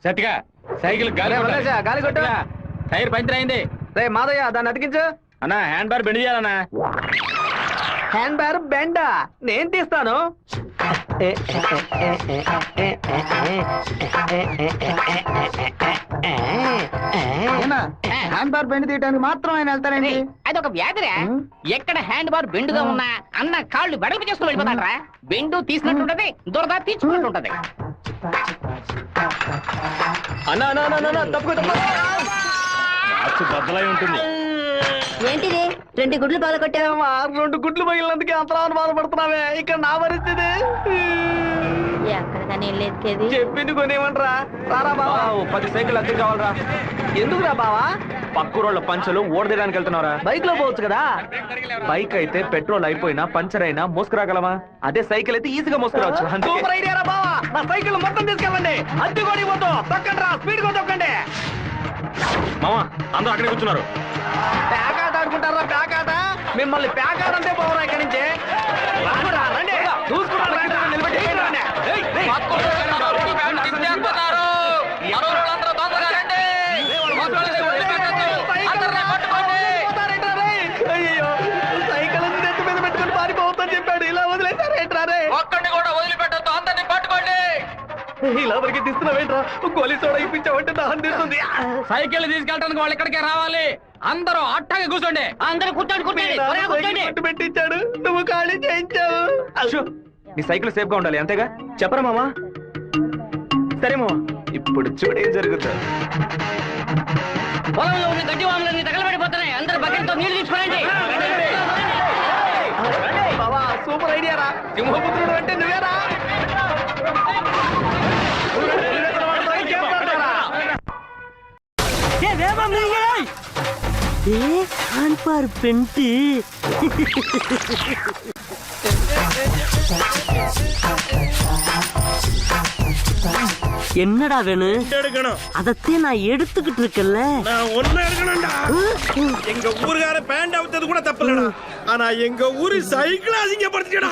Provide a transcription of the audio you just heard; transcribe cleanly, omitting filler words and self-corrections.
సత్తిగా cycle గాలి గాలి కొట్టు. టైర్ పంచర్ అయింది. రే మాదయ్య దాన్ని అతికించు. అన్నా హ్యాండ్ బార్ బెండ్ చేయాలన్నా. హ్యాండ్ బార్ బెండా నేను తీస్తాను. హ్యాండ్ బార్ బెండ్ తీయడానికి మాత్రం ఆయన వెళ్తారండి. అది ఒక వ్యాధిరా. ఎక్కడ హ్యాండ్ బార్ బెండుగా ఉన్నా అన్న కాళ్ళు వెడల్పు చేసుకుని వెళ్ళిపోతాడరా. బెండు తీసినట్టుంటది, దురద తీర్చుకున్నట్టుంటది. అన్నా తప్పుకో బద్దలై ఉంటుంది. ఏంటిది 2 గుడ్లు పాల కొట్టావా? 2 గుడ్లు పగిలినందుకే అంతలా బాధపడుతున్నావే. ఇక్కడ నా పరిస్థితి ఎక్కడికని వెళ్ళేది? చెప్పింది కొనేమంటరా? రారా బావా, 10 సైకిల్ అద్దె కావాలరా. ఎందుకురా బావా? పక్కూరోళ్ళ పంచలు ఓడదీయడానికి వెళ్తున్నారా? బైక్ లో పోవచ్చు కదా. బైక్ అయితే పెట్రోల్ అయిపోయినా పంచర్ అయినా మోసుకురాగలమా? అదే సైకిల్ అయితే ఈజీగా మోసుకురావచ్చు. సూపర్ ఐడియా రా బావా. నా సైకిల్ మొత్తం తీసుకెళ్ళండి. అద్దె కూడా ఇవ్వద్దు. తొక్కండి రా, స్పీడ్ గా తొక్కండి. మామా అందరూ అక్కడే కూర్చున్నారు. ప్యాకాట ఆడుకుంటారా? ప్యాకాట మిమ్మల్ని ప్యాకాట అంటే పోవరా ఇక్కడి నుంచి. రానురా, రండి. చూసుకున్నాను, రండి, నిలబెట్టి రండి. ఏయ్, ఏయ్. అయ్యో, సైకిల్ నెత్తి మీద పెట్టుకుని పారిపోవద్దని చెప్పాడు. ఇలా వదిలేసారేంట్రా రే? ఒక్కడిని కూడా వదిలిపెట్టద్దు, అందరినీ పట్టుకోండి. ఇలా వరకు తీస్తున్నావేంట్రా? గోలీ సోడా ఇప్పించావంటే దాహం తీస్తుంది. సైకిల్ తీసుకెళ్ళడానికి వాళ్ళు ఇక్కడికే రావాలి. అందరూ అట్టాగే కూర్చోండి. అందరూ కూర్చోండి, కూర్చోండి, త్వరగా కూర్చోండి. పట్టు పెట్టించాడు, నువ్వు ఖాళీ చేయించావు. అశు, నీ సైకిల్ సేఫ్ గా ఉండాలి, అంతేగా? చెప్పరా మామా? సరే మామా. ఇప్పుడు చూడు ఏం జరుగుతుంది. పొలంలో ఉన్న గడ్డి వాములన్నీ తగలబడిపోతున్నాయి. అందరూ బకెట్తో నీళ్లు తీసుకోండి. బావా, సూపర్ ఐడియా రా. సింహపుత్రుడు అంటే నువ్వేరా? என்னடா வேணும்? அதத்தே நான் எடுத்துக்கிட்டு இருக்கேன்ல. நான் ஒண்ணு எடுக்கணும்டா. எங்க ஊருக்கார பேண்ட் அவுத்தது கூட தப்பு இல்லடா. ஆனா எங்க ஊரு சைக்கிள் அசிங்கப்படுத்திட்டா.